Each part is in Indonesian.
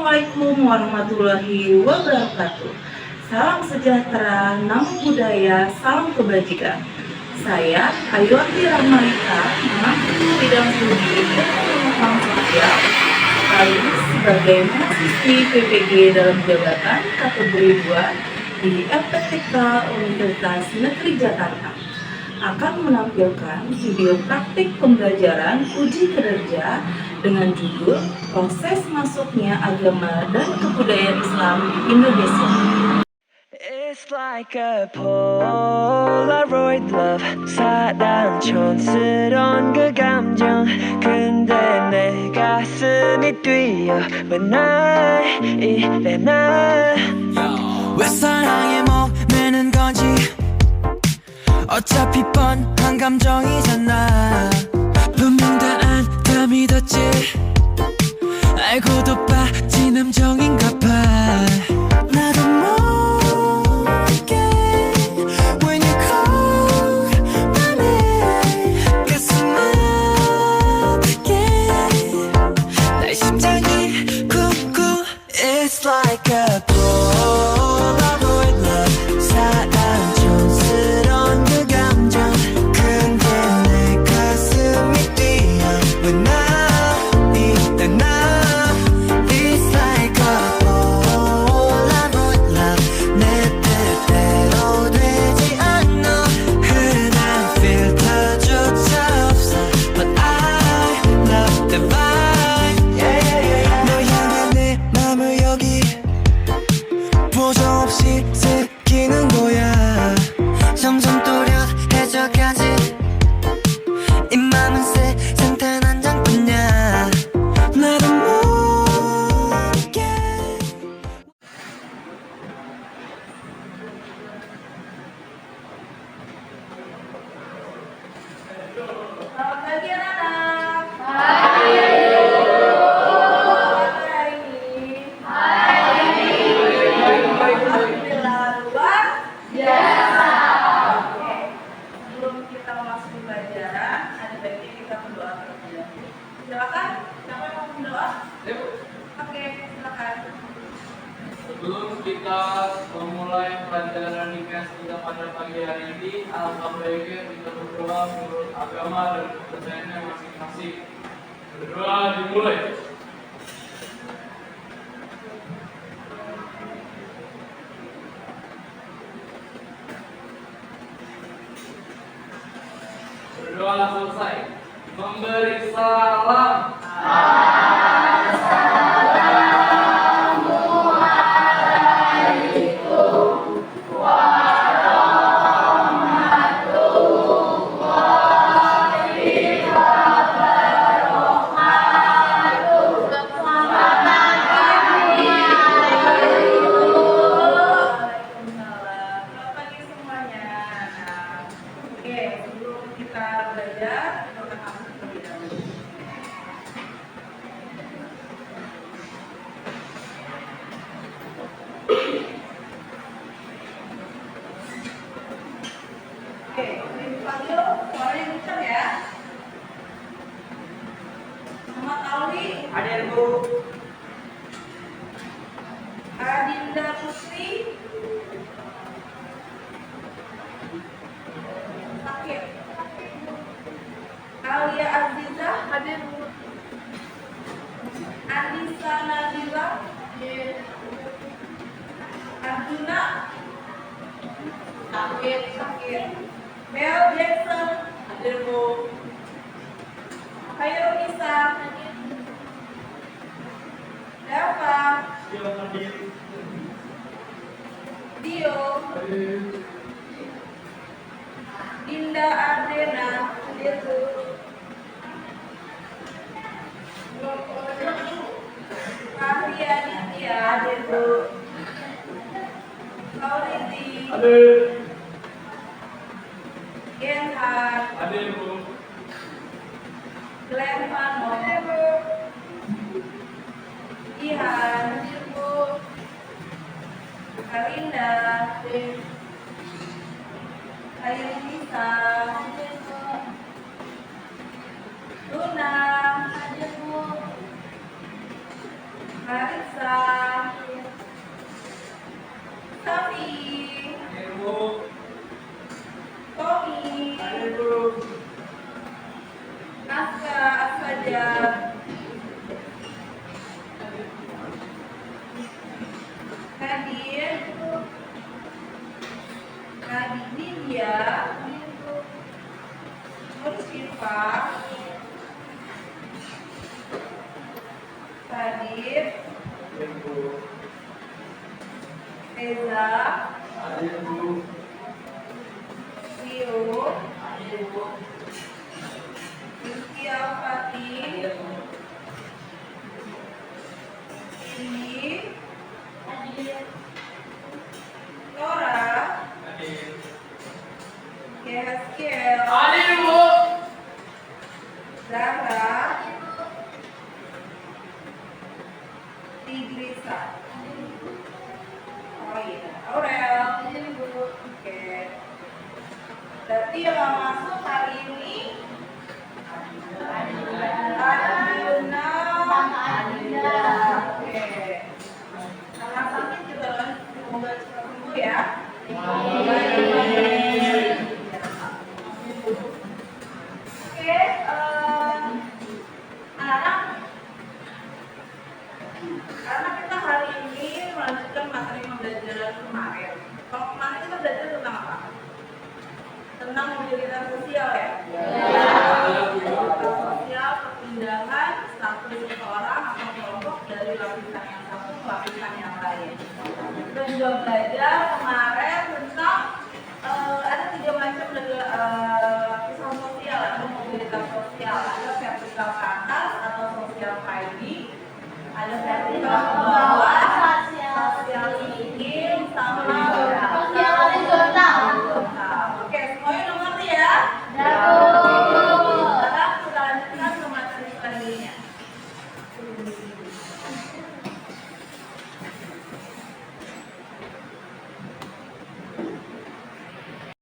Assalamualaikum warahmatullahi wabarakatuh. Salam sejahtera, namo buddhaya, salam kebajikan. Saya Ayuanti Rahmalita, mahasiswa bidang studi Ekonomi Sosial, kali ini sebagai mahasiswi PPG dalam jabatan kategori 2 di FPTK Universitas Negeri Jakarta, akan menampilkan video praktik pembelajaran uji kinerja dengan judul Proses Masuknya Agama dan Kebudayaan Islam di Indonesia. It's like a Polaroid love 사랑 촌스러운 그 감정 근데 내 가슴이 뛰어 왜 날 이래 날 왜 사랑에 목매는 건지 어차피 뻔한 감정이잖아 분명 다 안다 믿었지 알고도 빠진 함정인가 봐 나도 모르게 When you call my name 가슴 아프게 날 심장이 쿵쿵 It's like a Polaroid love 사랑 촌스러운 그 감정 근데 내 가슴이 뛰어 왜 나 이래 나 It's like a Polaroid love 내 뜻대로 되지 않아 흔한 필터조차 없어 But I love the vibe 너 향한 내 맘을 여기 보정없이 새기는 거야 점점 또렷해져가지 이 맘은 세상탄 한 장뿐이야 나도 모르게 Selamat pagi anak-anak. Pagi. Hari ini. Alhamdulillah luar biasa. Oke. Sebelum kita masuk ke pelajaran, ada baiknya kita berdoa terlebih dahulu. Silakan. Siapa yang mau berdoa? Oke, silakan. Sebelum kita memulai pelajaran IPS kita pada pagi hari ini, alangkah baiknya kita berdoa menurut agama dan kepercayaannya masing-masing. Berdoa dimulai. Berdoa selesai. Memberi salam. Waalaikumsalam. Selamat pagi semuanya. Oke, sebelum kita belajar, kita akan masuk terlebih dahulu. Oke, ini dipanggil suaranya kencang ya. Muhammad Alwi. Hadir Bu. Adinda Putri. Sakit. Alia Aziza. Hadir. Anissa Nabila. Arjuna. Sakit. Mel Jackson. Hadir Bu. Khairul Nisa. Dava. Dio. Dinda Ardena. Hadir Bu. Fahri Aditya. Hadir Bu. Mauriti. Hadir. Gerhard. Hadir Bu. Glenn Mano. Ihan. Karinda. Ayu Nisa. Luna. Marisa, Safi, Tommy, Aska, Asfajar, Nadir, Nadidia, Mursifa, Sadif, Reza, Rio, Rizky Al-Fatih, Ini, Nora, Yahaskel, Zahra, Tigrisa, oh iya, Aurel, oke. Berarti yang nggak masuk hari ini Adina sama Adina. Oke. Karena sakit juga kan, semoga cepat sembuh ya. Oke, anak-anak, karena kita hari ini melanjutkan materi pembelajaran kemarin. Kalau kemarin kita belajar tentang apa? Tentang mobilitas sosial ya? Mobilitas sosial, perpindahan status seseorang atau kelompok dari lapisan yang satu ke lapisan yang lain. Kita juga belajar kemarin tentang ada 3 macam lapisan sosial atau mobilitas sosial. Ada vertikal ke atas atau sosial climbing, ada vertikal ke bawah, sosial tinggi, sama sosial horizontal. Oke, semuanya udah ngerti ya? Sekarang kita lanjutkan ke materi selanjutnya.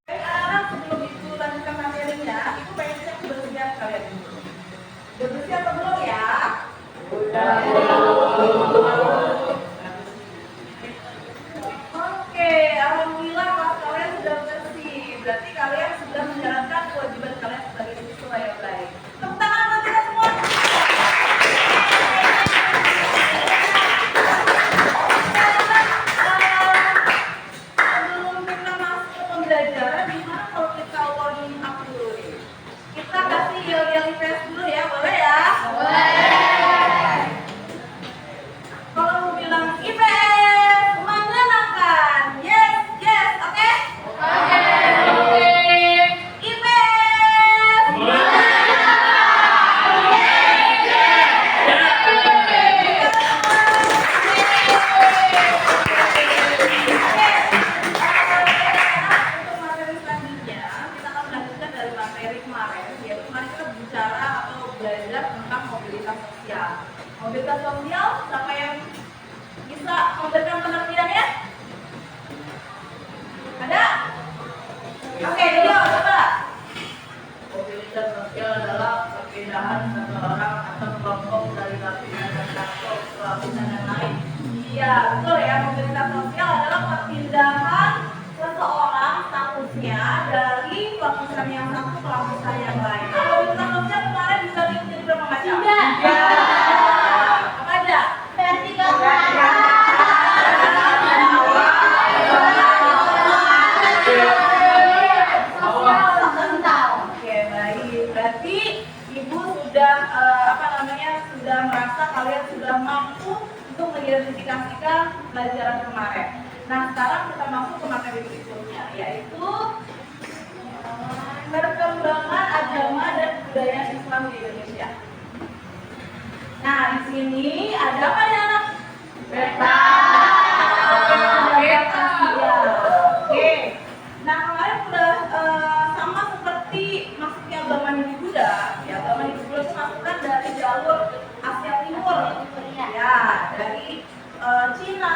Anak-anak, sebelum itu lanjutkan materinya, itu pengen cek kebersihan kalian dulu. Udah bersih atau belum ya? Oke, alhamdulillah kelas kalian sudah bersih. Berarti kalian sudah menjalankan kewajiban kalian sebagai siswa yang baik. Tepuk tangan buat kita semua. Sebelum kita masuk ke pembelajaran, gimana kalau kita warming up dulu nih? Kita kasih yel-yel fest dulu ya, boleh ya? Kalau mau bilang IPS, menyenangkan. Yes, yes, oke? IPS, untuk materi selanjutnya, kita akan melanjutkan dari materi kemarin, yaitu kemarin kita bicara atau belajar tentang mobilitas sosial. Mobilitas sosial, siapa yang bisa memberikan pengertiannya? Ada? Oke, Dio, coba. Mobilitas sosial adalah perpindahan seseorang atau kelompok dari lapisan yang satu ke lapisan yang lain. Iya, betul ya. Mobilitas sosial adalah perpindahan seseorang statusnya dari lapisan yang satu ke lapisan yang lain. Nah, mobilitas sosial kemarin bisa jadi berapa macam? Ya. Apa aja? Vertikal ke atas. Oke, baik. Berarti Ibu sudah sudah merasa kalian sudah mampu untuk mengidentifikasikan pelajaran kemarin. Nah, sekarang kita masuk ke materi berikutnya, yaitu perkembangan agama dan budaya Islam di Indonesia. Nah, di sini ada apa ya, anak? Peta. Ya. Oke. Nah, kemarin udah sama seperti masuknya agama Hindu Buddha. Ya, agama Hindu Buddha itu masukkan dari jalur Asia Timur. Ya, dari Cina,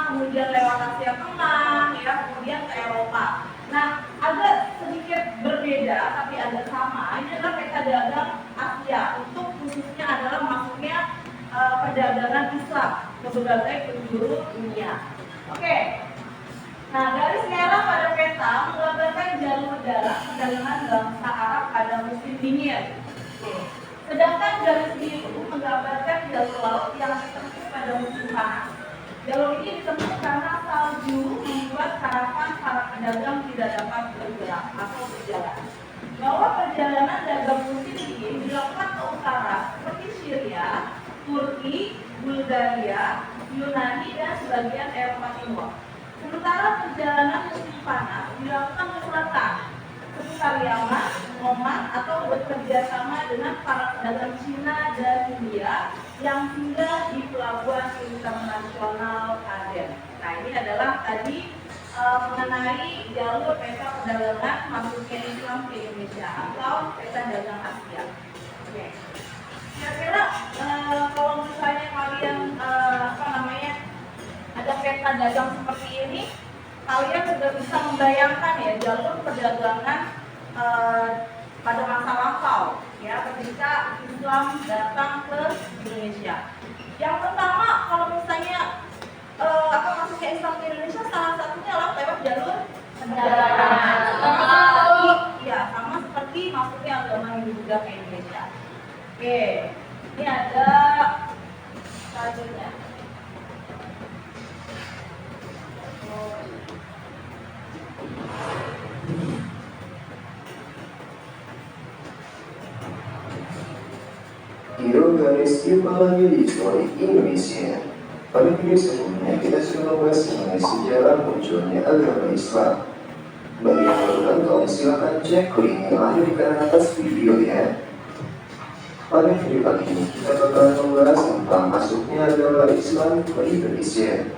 kemudian lewat Asia Tengah, ya, kemudian ke Eropa. Nah, agak sedikit berbeda tapi agak sama. Ini adalah peta dagang Asia. Untuk khususnya adalah masuknya perdagangan Islam ke berbagai penjuru dunia. Oke. Nah, garis merah pada peta menggambarkan jalur darat perdagangan bangsa Arab pada musim dingin. Oke. Sedangkan garis biru menggambarkan jalur laut yang ditempuh pada musim panas. Jalur ini ditempuh karena salju membuat karavan para pedagang tidak dapat bergerak atau berjalan. Bahwa perjalanan dagang musim dingin dilakukan ke utara seperti Syria, Turki, Bulgaria, Yunani, dan sebagian Eropa Timur. Sementara perjalanan musim panas dilakukan ke selatan, seputar Yaman, Oman, atau bekerja sama dengan para pedagang Cina dan India yang tinggal di pelabuhan internasional Aden. Nah, ini adalah tadi mengenai jalur peta perdagangan masuknya Islam ke Indonesia atau peta dagang Asia. Oke. Kira-kira kalau misalnya kalian ada peta dagang seperti ini, kalian sudah bisa membayangkan ya jalur perdagangan pada masa lampau ya ketika Islam datang ke Indonesia. Yang pertama kalau misalnya masuknya Islam ke Indonesia salah satunya adalah lewat jalur perdagangan. Iya, sama seperti masuknya agama Hindu Buddha ke Indonesia. Oke, ini ada selanjutnya. Hero garis jumpa lagi di Story Indonesia. Pada video sebelumnya kita sudah membahas mengenai sejarah munculnya agama Islam. Bagi yang baru nonton, silakan cek link yang ada di kanan atas video ya. Pada video kali ini kita bakalan membahas tentang masuknya agama Islam ke Indonesia.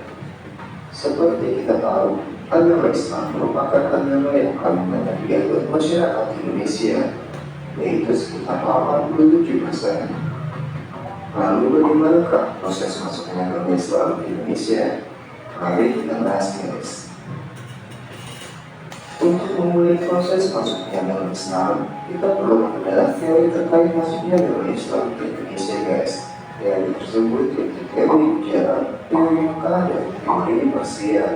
Seperti kita tahu, agama Islam merupakan agama yang paling banyak dianut masyarakat Indonesia, yaitu sekitar 87%. Lalu bagaimanakah proses masuknya agama Islam ke Indonesia? Mari kita bahas guys. Untuk memulai proses masuknya agama Islam, kita perlu mengenal teori terkait masuknya agama Islam ke Indonesia guys. Teori tersebut yaitu teori ujaran, teori Mekah, dan teori Persia.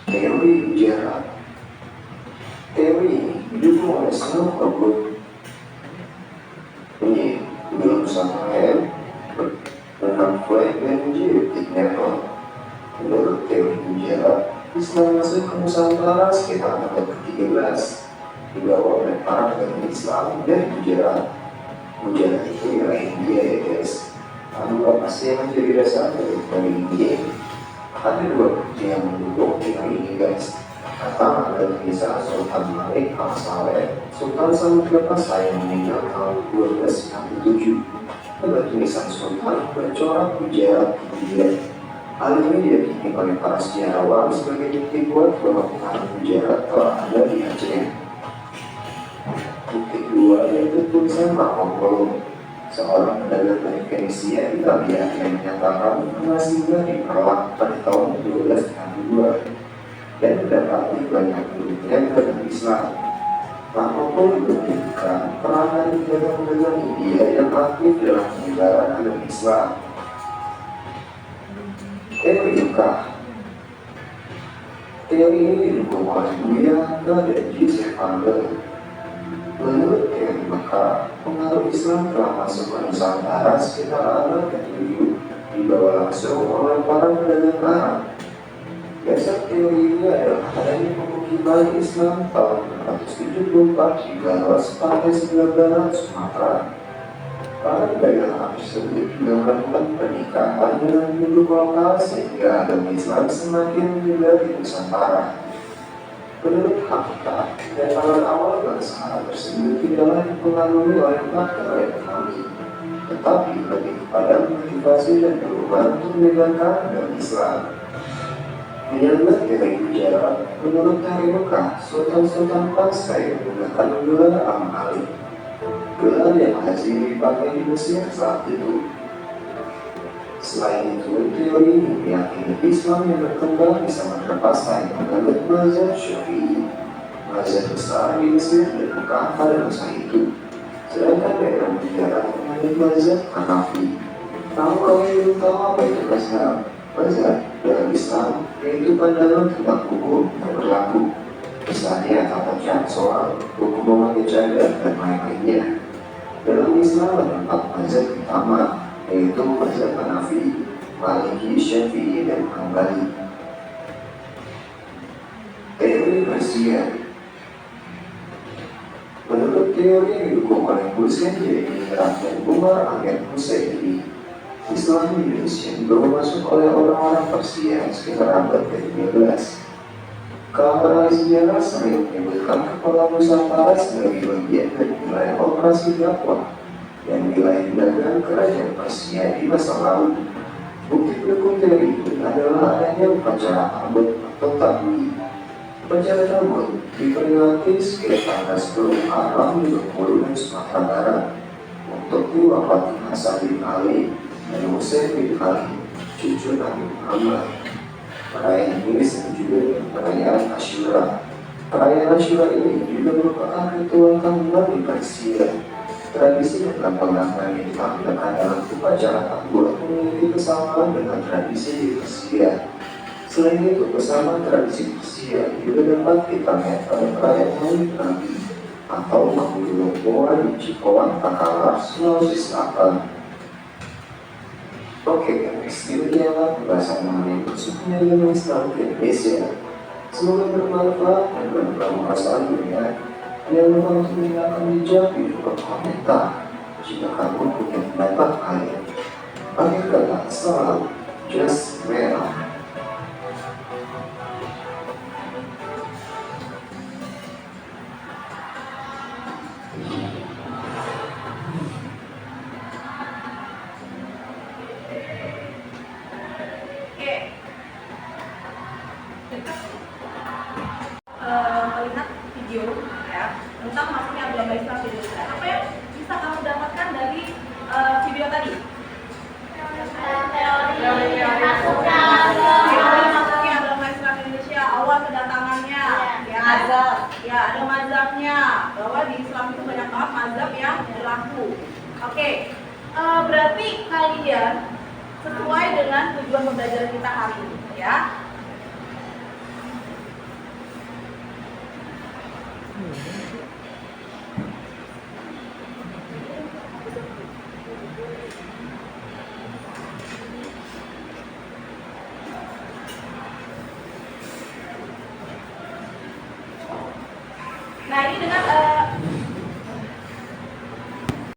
Teori ujaran. Teori ini didukung oleh Snow Cobalt. Ini belum Samuel, Bernard Floyd, dan J.P. Neville. Menurut teori ujaran, Islam masuk ke Nusantara sekitar abad ke-13, dibawa oleh para pedagang Islam dari Gujarat. Gujarat itu wilayah India ya guys. Lalu apa sih yang menjadi dasar dari teori ini? Ada dua bukti yang mendukung teori ini guys. Pertama adalah kisah Sultan Malik Al-Saleh, Sultan Samudra Pasai yang meninggal tahun 1297. Pada tulisan Sultan bercorak Gujarat India. Hal ini diyakini oleh para sejarawan sebagai bukti kuat bahwa pengaruh Gujarat telah ada di Aceh. Bukti kedua yaitu tulisan Marco Polo, seorang pedagang dari Venesia, Italia yang menyatakan penghasilannya diperlak pada tahun 1262 dan mendapati banyak penduduknya beragama Islam. Marco Polo menunjukkan peranan pedagang-pedagang India yang aktif dalam penyebaran agama Islam. Teori Mekah. Teori ini didukung oleh Buya dan Joseph Campbell. Menurut teori Mekah, pengaruh Islam telah masuk ke Nusantara sekitar abad ke-7, dibawa langsung oleh para pedagang Arab. Dasar teori ini adalah adanya pemukiman Islam tahun 474 di Garos pantai sebelah barat Sumatera. Para pedagang Arab tersebut juga melakukan pernikahan dengan penduduk lokal sehingga agama Islam semakin menyebar di Nusantara. Menurut Hakikat, datangan awal bangsa Arab tersebut tidaklah dipengaruhi oleh faktor ekonomi, tetapi lebih kepada motivasi dan perubahan untuk menegakkan agama Islam. Menyambut teori ujaran, menurut teori Mekah, Sultan-Sultan Pasai menggunakan gelar Al-Malik, gelar yang lazim dipakai di Mesir saat itu. Selain itu, teori ini meyakini Islam yang berkembang di Samudra Pasai menganut mazhab Syafi'i, mazhab besar di Mesir dan Mekah pada masa itu. Sedangkan daerah ujaran menganut mazhab Hanafi. Kalau ingin tahu apa itu mazhab? Mazhab dalam Islam yaitu pandangan tentang hukum yang berlaku. Misalnya tata cara soal, hukum memakai cadar, dan lain-lainnya. Dalam Islam ada 4 mazhab utama, yaitu mazhab Hanafi, Maliki, Syafi'i, dan Hambali. Teori Persia. Menurut teori yang didukung oleh Hussein Jairat dan Umar Ahmed Husaini, Islam di Indonesia baru masuk oleh orang-orang Persia sekitar abad ke-15. Kabar sejarah sering menyebutkan kepala Nusantara sebagai bagian dari wilayah operasi dakwah dan wilayah dagang kerajaan Persia di masa lalu. Bukti pendukung teori itu adalah adanya upacara Tabut atau Tabi. Upacara Tabut diperingati sekitar tanggal 10 Muharram di Bengkulu dan Sumatera Barat untuk diwafati Hasan bin Ali dan Hussein bin Ali, cucu Nabi Muhammad. Perayaan ini disebut juga dengan perayaan Asyura. Perayaan Asyura ini juga merupakan ritual tahunan di Persia. Tradisi dan lambang-lambang yang ditampilkan dalam upacara Tabut memiliki kesamaan dengan tradisi di Persia. Selain itu, kesamaan tradisi Persia juga dapat kita lihat pada perayaan Maulid Nabi atau Maulid Goa di Cikoang, Takalar, Sulawesi Selatan. Oke guys, demikianlah pembahasan mengenai masuknya agama Islam ke Indonesia. Semoga bermanfaat dan bermanfaat ya. Jangan lupa untuk meninggalkan jejak di kolom komentar jika kamu punya pendapat lain. Akhir kata, salam just merah. Melihat video ya tentang masuknya agama Islam di Indonesia. Apa yang bisa kamu dapatkan dari video tadi? Teori masuknya agama Islam di Indonesia, awal kedatangannya, ya ada mazhabnya, bahwa di Islam itu banyak banget mazhab yang berlaku. Oke, berarti kalian sesuai dengan tujuan pembelajaran kita hari ini, ya. Nah ini dengan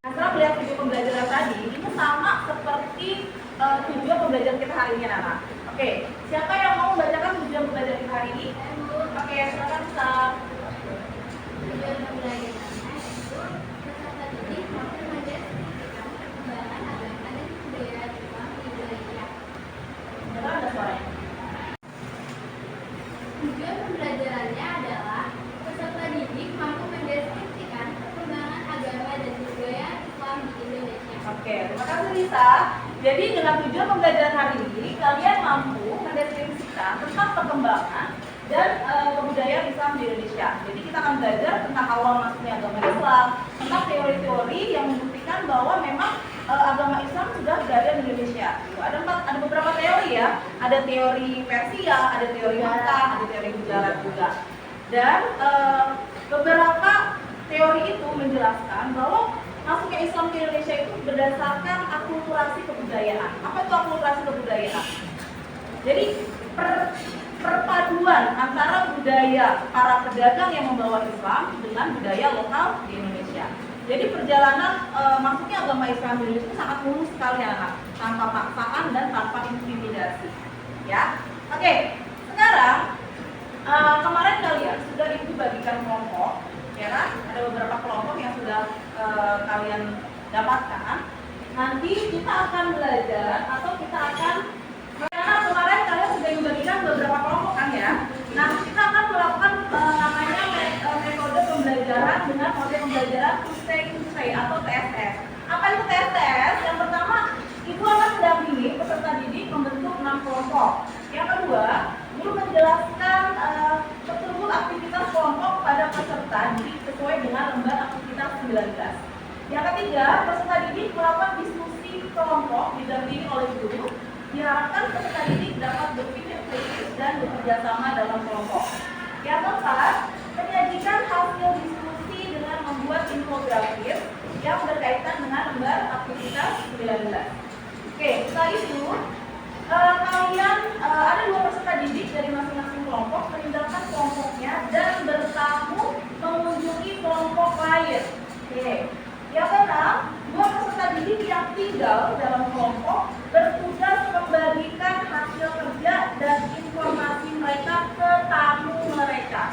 setelah melihat video pembelajaran tadi, ini sama seperti tujuan pembelajaran kita hari ini anak-anak. Oke, siapa yang mau membacakan tujuan pembelajaran kita hari ini? Oke, silakan bisa. Tujuan pembelajaran itu peserta didik mampu mendefinisikan perkembangan agama dan budaya Islam di Indonesia. Dengar ada suaranya. Tujuan pembelajarannya adalah peserta didik mampu mendeskripsikan perkembangan agama dan budaya Islam di Indonesia. Oke, terima kasih Lisa. Jadi dengan tujuan pembelajaran hari ini, kalian mampu mendeskripsikan tentang perkembangan dan kebudayaan Islam di Indonesia. Jadi kita akan belajar tentang awal masuknya agama Islam, tentang teori-teori yang membuktikan bahwa memang agama Islam sudah berada di Indonesia. Ada beberapa teori ya, ada teori Persia, ada teori Makkah, ada teori Gujarat juga. Dan beberapa teori itu menjelaskan bahwa masuknya Islam ke Indonesia itu berdasarkan akulturasi kebudayaan. Apa itu akulturasi kebudayaan? Jadi perpaduan antara budaya para pedagang yang membawa Islam dengan budaya lokal di Indonesia. Jadi perjalanan masuknya agama Islam di Indonesia itu sangat mulus sekali anak, tanpa paksaan dan tanpa intimidasi. Ya, oke. Sekarang kemarin kalian sudah ibu bagikan kelompok, ya kan? Ada beberapa kelompok yang sudah kalian dapatkan. Nanti kita akan belajar atau kita akan kemarin kalian sudah membagikan beberapa kelompok kan ya. Nah, kita akan melakukan namanya metode pembelajaran dengan metode pembelajaran to say atau TSS. Apa itu TSS? Yang pertama, ibu akan mendampingi peserta didik membentuk 6 kelompok. Yang kedua, guru menjelaskan petunjuk aktivitas kelompok pada peserta didik sesuai dengan lembar aktivitas 19. Yang ketiga, peserta didik melakukan diskusi kelompok didampingi Diharapkan peserta didik dapat berpikir kritis dan bekerja sama dalam kelompok. Yang keempat, menyajikan hasil diskusi dengan membuat infografis yang berkaitan dengan lembar aktivitas 19. Oke, setelah itu kalian ada 2 peserta didik dari masing-masing kelompok meninggalkan kelompoknya dan bertamu mengunjungi kelompok lain. Oke. Yang keenam, 2 peserta didik yang tinggal dalam kelompok bertugas membagikan hasil kerja dan informasi mereka ke tamu mereka.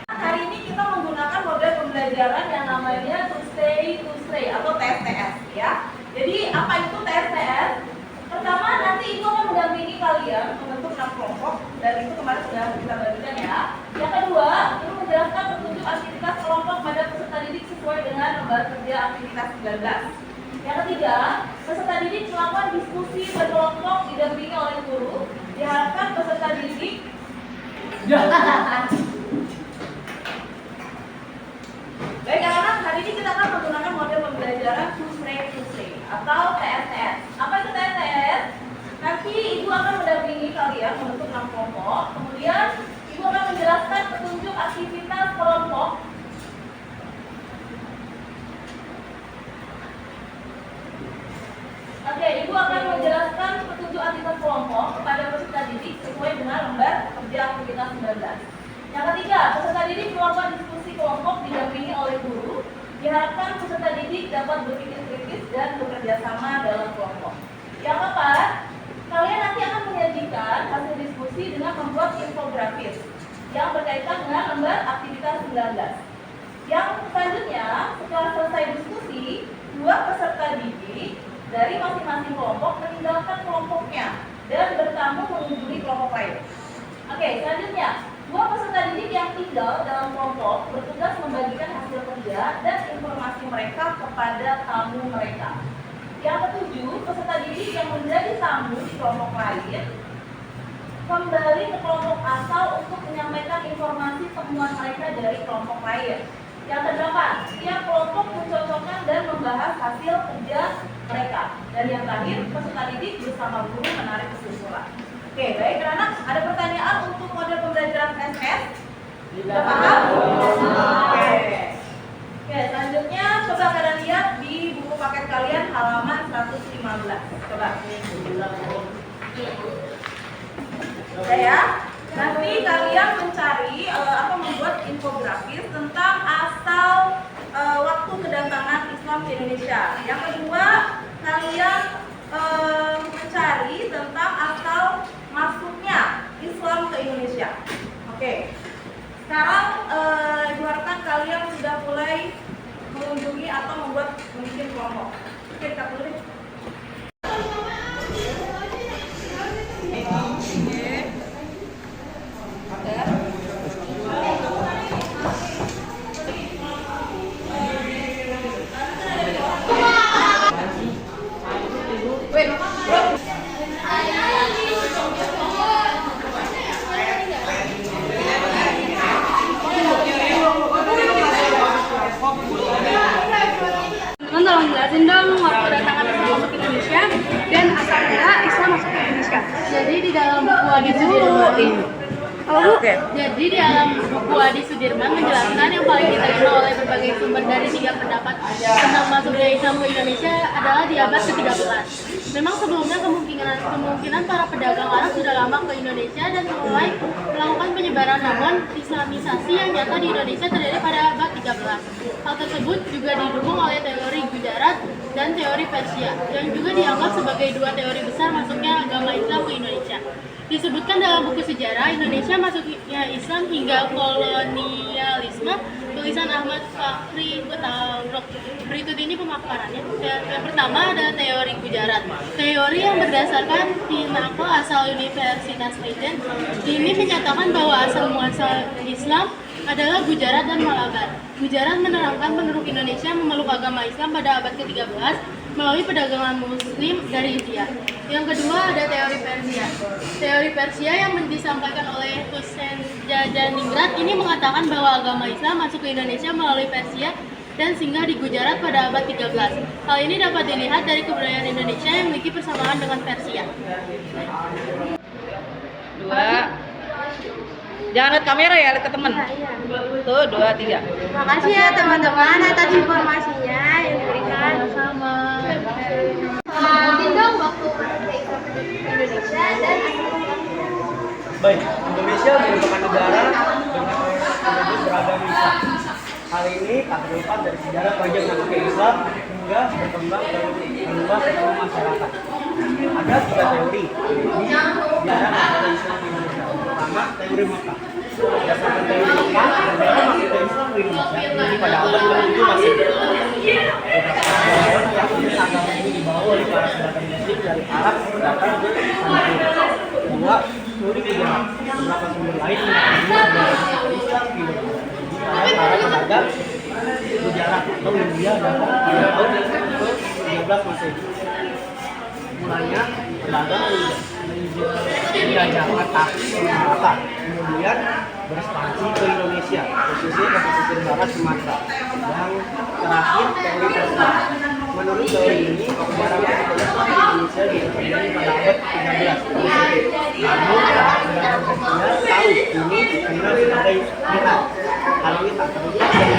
Hari ini kita menggunakan model pembelajaran yang namanya to stay atau TSTS ya. Jadi apa itu TSTS? Pertama, nanti Ibu akan mendampingi kalian membentuk 6 kelompok dan itu kemarin sudah kita bagikan ya. Yang kedua, Ibu menjelaskan petunjuk aktivitas kelompok pada peserta didik sesuai dengan lembar kerja aktivitas 19. Yang ketiga, peserta didik melakukan diskusi berkelompok didampingi oleh guru. Diharapkan peserta didik Baik anak-anak, hari ini kita akan menggunakan model pembelajaran to stay atau TSTS. Apa itu TSTS? Nanti Ibu akan mendampingi kalian membentuk 6 kelompok. Kemudian Ibu akan menjelaskan petunjuk aktivitas kelompok. Oke, Ibu akan menjelaskan petunjuk aktivitas kelompok kepada peserta didik sesuai dengan lembar kerja aktivitas 19. Yang ketiga, peserta didik melakukan diskusi kelompok didampingi oleh guru. Diharapkan peserta didik dapat berpikir kritis dan bekerja sama dalam kelompok. Yang keempat, kalian nanti akan menyajikan hasil diskusi dengan membuat infografis yang berkaitan dengan lembar aktivitas 19. Yang selanjutnya, setelah selesai diskusi, 2 peserta didik dari masing-masing kelompok meninggalkan kelompoknya dan bertamu mengunjungi kelompok lain. Oke, selanjutnya 2 peserta didik yang tinggal dalam kelompok bertugas membagikan hasil kerja dan informasi mereka kepada tamu mereka. Yang ketujuh, peserta didik yang menjadi tamu di kelompok lain kembali ke kelompok asal untuk menyampaikan informasi temuan mereka dari kelompok lain. Yang kedelapan, tiap kelompok mencocokkan dan membahas hasil kerja mereka. Dan yang terakhir, peserta didik bersama guru menarik kesimpulan. Oke, baik anak, ada pertanyaan untuk model pembelajaran TSTS? Sudah paham? Oke. Oke, selanjutnya coba kalian lihat di buku paket kalian halaman 115. Coba. Oke ya. Nanti kalian mencari atau membuat infografis tentang asal waktu kedatangan Islam ke Indonesia. Yang kedua, kalian mencari tentang asal masuknya Islam ke Indonesia. Oke. Sekarang diharapkan kalian sudah mulai mengunjungi atau membuat kelompok. Oke, kita tulis. Tolong jelasin dong waktu kedatangan Islam masuk ke Indonesia dan asal mula Islam masuk ke Indonesia. Jadi di dalam buku Adi Sudirman, jadi di dalam buku Adi Sudirman menjelaskan yang paling diterima oleh berbagai sumber dari 3 pendapat tentang masuknya Islam ke Indonesia adalah di abad ke-13. Memang sebelumnya kemungkinan para pedagang Arab sudah lama ke Indonesia dan mulai melakukan penyebaran, namun Islamisasi yang nyata di Indonesia terjadi pada abad 13. Hal tersebut juga didukung oleh teori Gujarat dan teori Persia, yang juga dianggap sebagai 2 teori besar masuknya agama Islam ke Indonesia. Disebutkan dalam buku sejarah Indonesia masuknya Islam hingga kolonialisme, tulisan Ahmad Fakhri Betaurok. Berikut ini pemaparannya. Yang pertama ada teori Gujarat. Teori yang berdasarkan Pinnacle asal Universitas Leiden. Ini menyatakan bahwa asal muasal Islam adalah Gujarat dan Malabar. Gujarat menerangkan penduduk Indonesia memeluk agama Islam pada abad ke-13 melalui perdagangan Muslim dari India. Yang kedua ada teori Persia. Teori Persia yang disampaikan oleh Husain Jajaningrat ini mengatakan bahwa agama Islam masuk ke Indonesia melalui Persia dan singgah di Gujarat pada abad 13. Hal ini dapat dilihat dari kebudayaan Indonesia yang memiliki persamaan dengan Persia. 2. Jangan lihat kamera ya, lihat ke temen. Tuh, 2, 3. Makasih ya teman-teman atas informasinya yang diberikan. Sama. Mungkin dong waktu masuk ke Indonesia dan Baik, Indonesia merupakan negara dengan penduduk beragam Islam. Hal ini tak terlepas dari sejarah panjang masuknya Islam hingga berkembang ke luas seluruh masyarakat. Ada 3 teori di sejarah masuknya Islam di Indonesia. Pertama, teori Makkah. Berdasarkan teori Makkah, sejarah masuknya Islam di Indonesia ini pada abad ke-7 Masehi. Beberapa yang agama ini dibawa oleh para pendatang Muslim dari Arab datang ke Islam. Kedua, teori Gujarat. Beberapa sumber lain menyebutkan bahwa Islam di Indonesia. Para pedagang Gujarat atau India datang pada tahun ke-13 Masehi. Mulanya pedagang menjajakan kaki Sumatera, kemudian berekspansi ke Indonesia, khususnya ke pesisir barat Sumatera. Yang terakhir teori Persia. Menurut teori ini, barang Islam di Indonesia terjadi pada abad ke-13 Masehi. Namun, pedagang Persia tahu ini dikenal sebagai jihad. Hal ini tak terlepas dari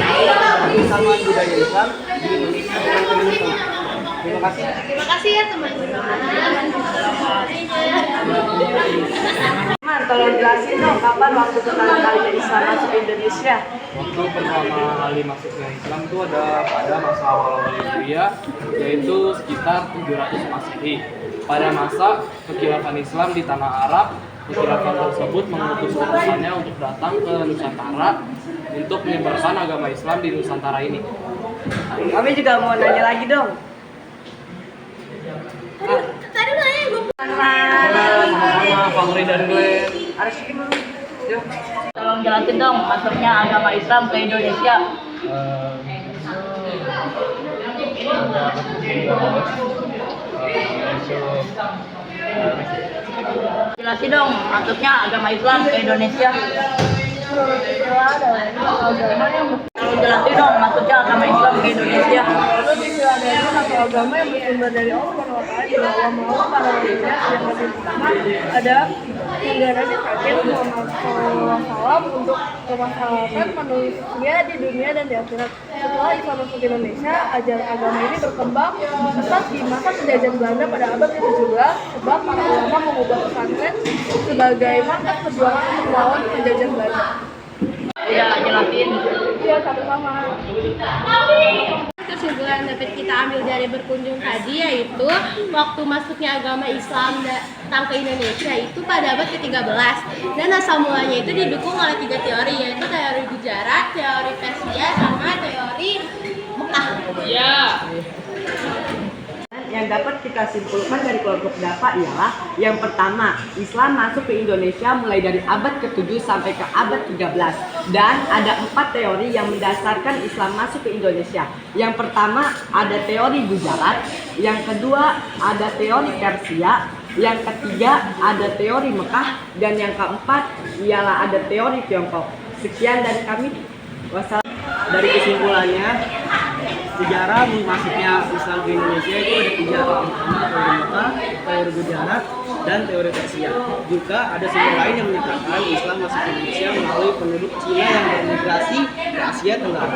kebersamaan budaya Islam di Indonesia dengan Timur Tengah. Terima kasih. Terima kasih ya teman-teman. Tolong jelasin dong kapan waktu pertama kali Islam masuk ke Indonesia. Waktu pertama kali masuknya Islam itu ada pada masa awal-awal Hijriah, yaitu sekitar 700 Masehi. Pada masa kekhilafan Islam di tanah Arab, kekhilafan tersebut mengutus utusannya untuk datang ke Nusantara untuk menyebarkan agama Islam di Nusantara ini. Kami juga mau nanya lagi dong. Tadi nanya gue. Sama-sama, Fahri dan Glenn. Yuk. Tolong jelasin dong masuknya agama Islam ke Indonesia. Jelasin dong masuknya agama Islam ke Indonesia. Tolong jelasin dong masuknya agama Islam ke Indonesia. Ada satu agama yang bersumber dari Allah SWT di bawah mawar para raja yang lebih pertama ada negaranya Nabi Muhammad SAW untuk memasalahkan manusia di dunia dan di akhirat. Setelah Islam masuk ke Indonesia, ajaran agama ini berkembang pesat di masa penjajahan Belanda pada abad ke-17 sebab para ulama mengubah pesantren sebagai markas perjuangan untuk melawan penjajahan Belanda. Ya, jelasin. Ya, sama-sama. Kesimpulan dapat kita ambil dari berkunjung tadi yaitu waktu masuknya agama Islam datang ke Indonesia itu pada abad ke-13 dan asal mulanya itu didukung oleh 3 teori yaitu teori Gujarat, teori Persia, sama teori Mekah. Iya. Yang dapat kita simpulkan dari kelompok dakwah ialah yang pertama, Islam masuk ke Indonesia mulai dari abad ke-7 sampai ke abad 13 dan ada 4 teori yang mendasarkan Islam masuk ke Indonesia. Yang pertama ada teori Gujarat, yang kedua ada teori Persia, yang ketiga ada teori Mekah, dan yang keempat ialah ada teori Tiongkok. Sekian dari kami. Wassalam. Dari kesimpulannya, sejarah masuknya Islam ke Indonesia itu ada 3, pertama teori Mekah, teori Gujarat, dan teori Persia. Juga ada sumber lain yang menyatakan Islam masuk ke Indonesia melalui penduduk Cina yang bermigrasi ke Asia Tenggara.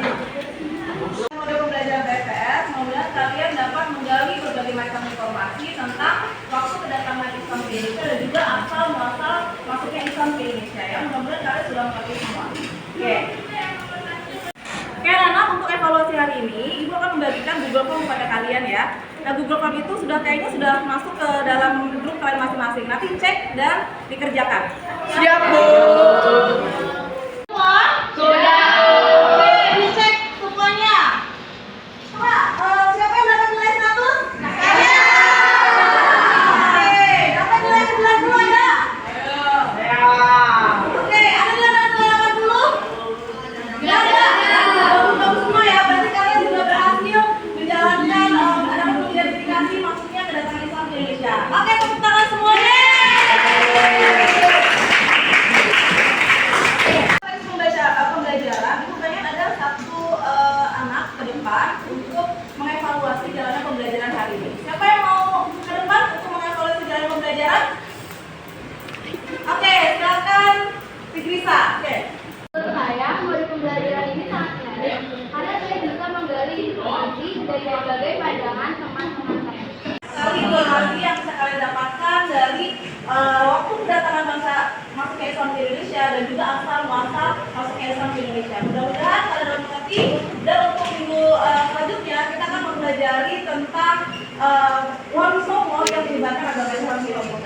Model pembelajaran TPS, semoga kalian dapat menggali berbagai macam informasi tentang waktu kedatangan Islam ke Indonesia dan juga asal muasal masuknya Islam ke Indonesia ya. Mudah-mudahan kalian sudah mengerti semua. Oke, anak, untuk evaluasi hari ini, Ibu akan membagikan Google Form kepada kalian ya. Nah, Google Form itu kayaknya sudah masuk ke dalam grup kalian masing-masing. Nanti cek dan dikerjakan. Siap, Bu. Sudah. Oke, dicek semuanya. Pak, siapa yang dapat nilai 100? Saya. Oke, dapat nilai 92 ya? Ayo. Oke, ada yang dapat nilai 80? Tidak ada. Bagus semua ya, berarti kalian sudah berhasil menjalankan identifikasi maksudnya kedatangan Islam ke Indonesia. Oke, tepuk tangan semuanya. Pembelajaran, itu kalian ada satu anak pada pembelajaran? Oke, silakan Fikrisa. Oke. Menurut saya, modul pembelajaran ini sangat menarik karena saya bisa menggali informasi dari berbagai pandangan teman-teman saya. Sekali informasi yang bisa kalian dapatkan dari waktu kedatangan bangsa masuk ke Islam di Indonesia dan juga asal muasal masuk ke Islam di Indonesia. Mudah-mudahan kalian dapat mengerti. Dan untuk minggu selanjutnya kita akan mempelajari tentang Wali Songo yang melibatkan agama Islam di Lombok.